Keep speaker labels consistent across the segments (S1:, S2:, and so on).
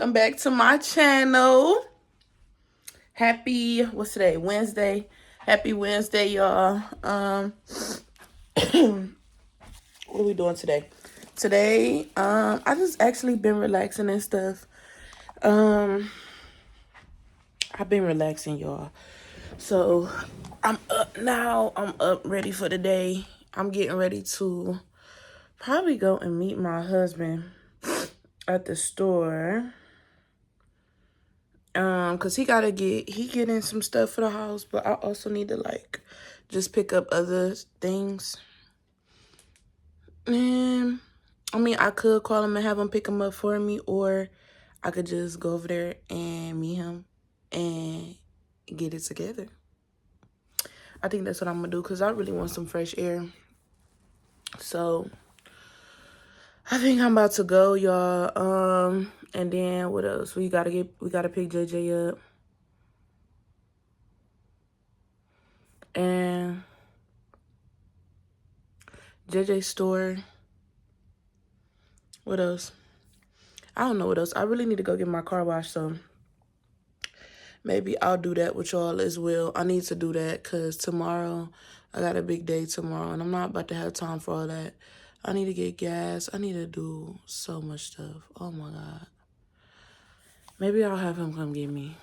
S1: welcome back to my channel. Happy, what's today? Wednesday. Happy Wednesday, y'all. What are we doing today? Today, I just actually been relaxing and stuff. I've been relaxing, y'all. So I'm up now. I'm up ready for the day. I'm getting ready to probably go and meet my husband at the store. Cause he getting some stuff for the house, but I also need to just pick up other things. And I mean, I could call him and have him pick him up for me, or I could just go over there and meet him and get it together. I think that's what I'm gonna do, cause I really want some fresh air. So I think I'm about to go, y'all. And then what else? We gotta pick JJ up. And JJ store. What else? I don't know what else. I really need to go get my car washed, so maybe I'll do that with y'all as well. I need to do that because tomorrow, I got a big day tomorrow, and I'm not about to have time for all that. I need to get gas. I need to do so much stuff. Oh, my God. Maybe I'll have him come get me.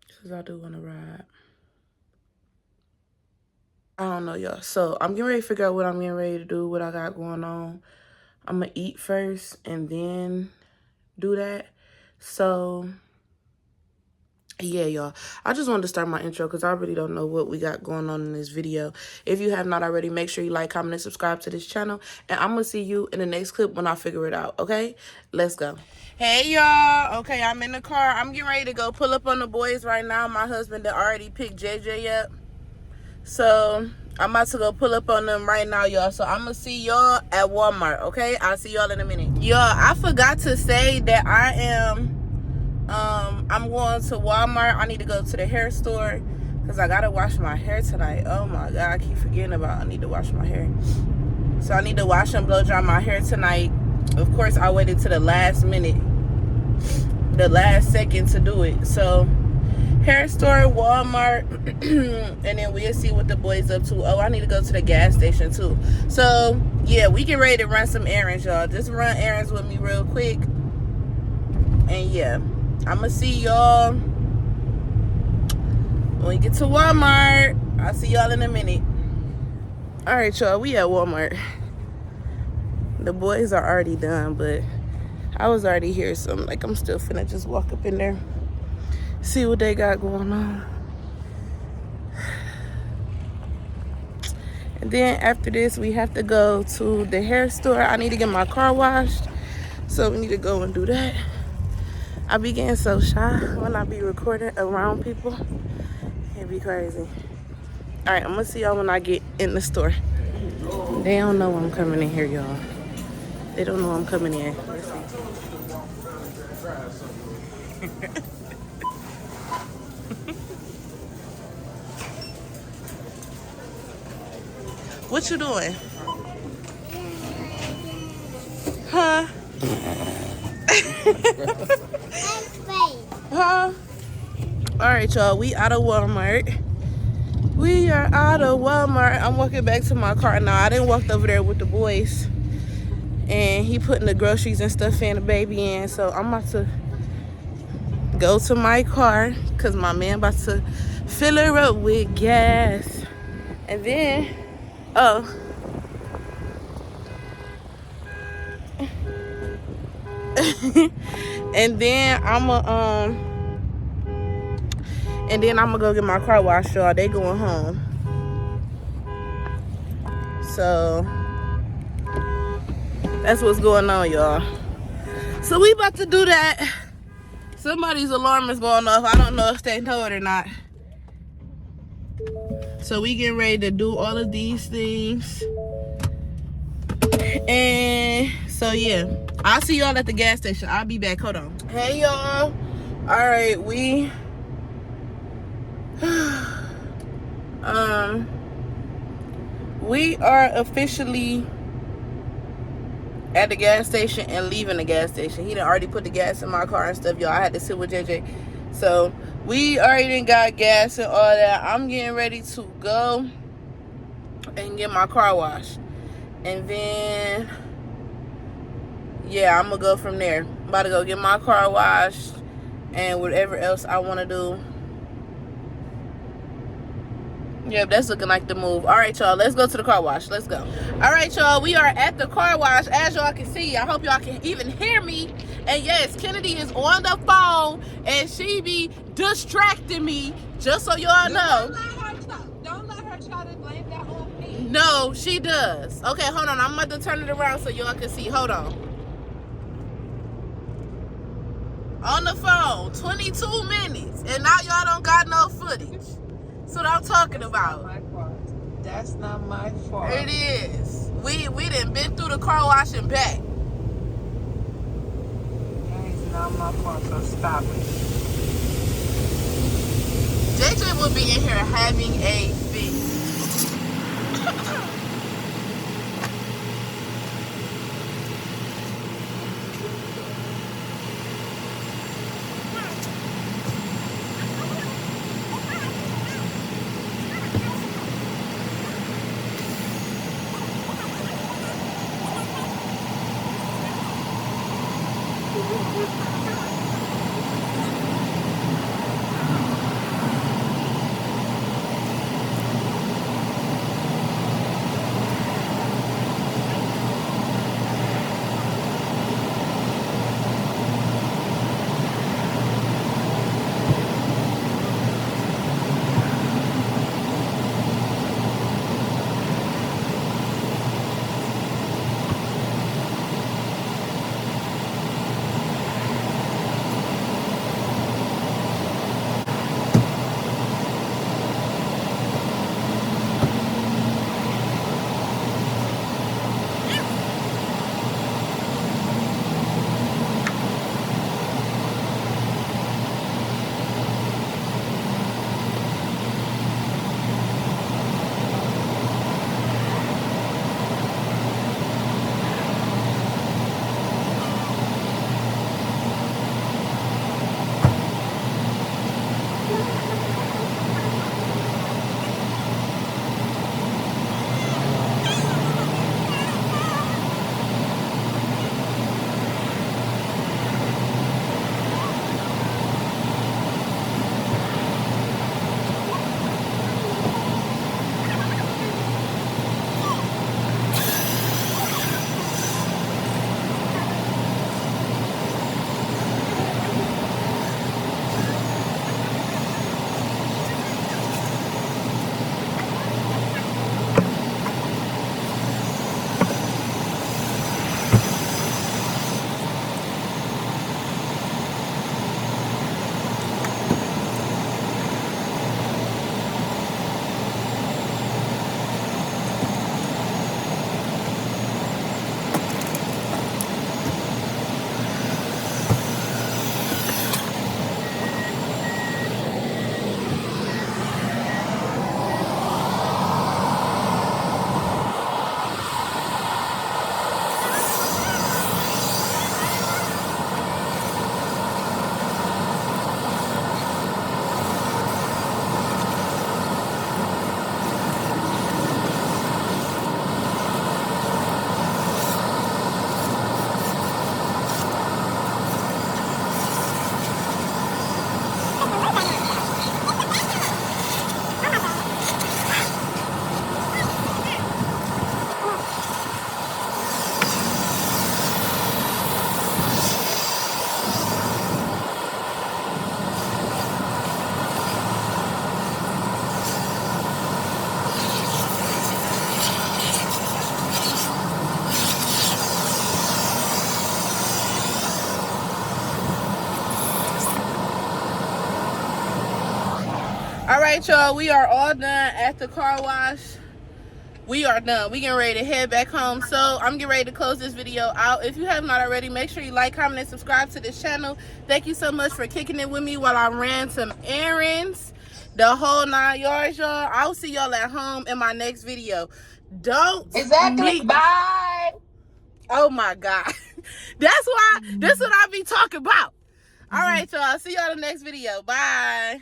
S1: Because I do want to ride. I don't know, y'all. So I'm getting ready to figure out what I'm getting ready to do, what I got going on. I'm going to eat first and then do that. So yeah, y'all. I just wanted to start my intro because I really don't know what we got going on in this video. If you have not already, make sure you like, comment, and subscribe to this channel. And I'm going to see you in the next clip when I figure it out, okay? Let's go. Hey, y'all. Okay, I'm in the car. I'm getting ready to go pull up on the boys right now. My husband that already picked JJ up. So I'm about to go pull up on them right now, y'all. So I'm going to see y'all at Walmart, okay? I'll see y'all in a minute. Y'all, I forgot to say that I'm going to Walmart. I need to go to the hair store because I got to wash my hair tonight. Oh, my God. I keep forgetting about I need to wash my hair. So I need to wash and blow dry my hair tonight. Of course, I waited to the last minute, the last second to do it. So hair store, Walmart, and then we'll see what the boys up to. Oh, I need to go to the gas station too. So yeah, we get ready to run some errands, y'all. Just run errands with me real quick. And yeah, I'm gonna see y'all when we get to Walmart. I'll see y'all in a minute. All right, y'all, we at Walmart. The boys are already done, but I was already here, so I'm still finna just walk up in there, see what they got going on. And then after this, we have to go to the hair store. I need to get my car washed, so we need to go and do that. I be getting so shy when I be recording around people. It'd be crazy. All right, I'm gonna see y'all when I get in the store. They don't know I'm coming in here, y'all. They don't know I'm coming in. What you doing? Huh? Huh? All right, y'all. We out of Walmart. We are out of Walmart. I'm walking back to my car now. I didn't walk over there with the boys. And he putting the groceries and stuff in the baby in. So I'm about to go to my car because my man about to fill her up with gas. And then, oh. And then I'ma go get my car washed, y'all. They going home. So that's what's going on, y'all. So we about to do that. Somebody's alarm is going off. I don't know if they know it or not. So we getting ready to do all of these things. And so yeah, I'll see y'all at the gas station. I'll be back. Hold on. Hey, y'all. All right, we we are officially at the gas station and leaving the gas station. He done already put the gas in my car and stuff, y'all. I had to sit with JJ. So we already got gas and all that. I'm getting ready to go and get my car washed. And then, yeah, I'm going to go from there. I'm about to go get my car washed and whatever else I want to do. Yep, that's looking like the move. All right, y'all, let's go to the car wash. Let's go. All right, y'all, we are at the car wash. As y'all can see, I hope y'all can even hear me. And yes, Kennedy is on the phone, and she be distracting me, just so y'all know.
S2: Don't let her try to blame that on me.
S1: No, she does. Okay, hold on. I'm about to turn it around so y'all can see. Hold on. On the phone, 22 minutes, and now y'all don't got no footage. That's what I'm talking about.
S2: That's not my fault.
S1: It is. We done been through the car wash and back.
S2: That is not my fault, so stop it.
S1: JJ will be in here having a fit. All right, y'all, we are all done at the car wash. We are done. We getting ready to head back home. So I'm getting ready to close this video out. If you have not already, make sure you like, comment, and subscribe to this channel. Thank you so much for kicking it with me while I ran some errands. The whole 9 yards, y'all. I'll see y'all at home in my next video. Don't
S2: Exactly. Bye.
S1: Oh my God. That's what I be talking about. All right, y'all. See y'all in the next video. Bye.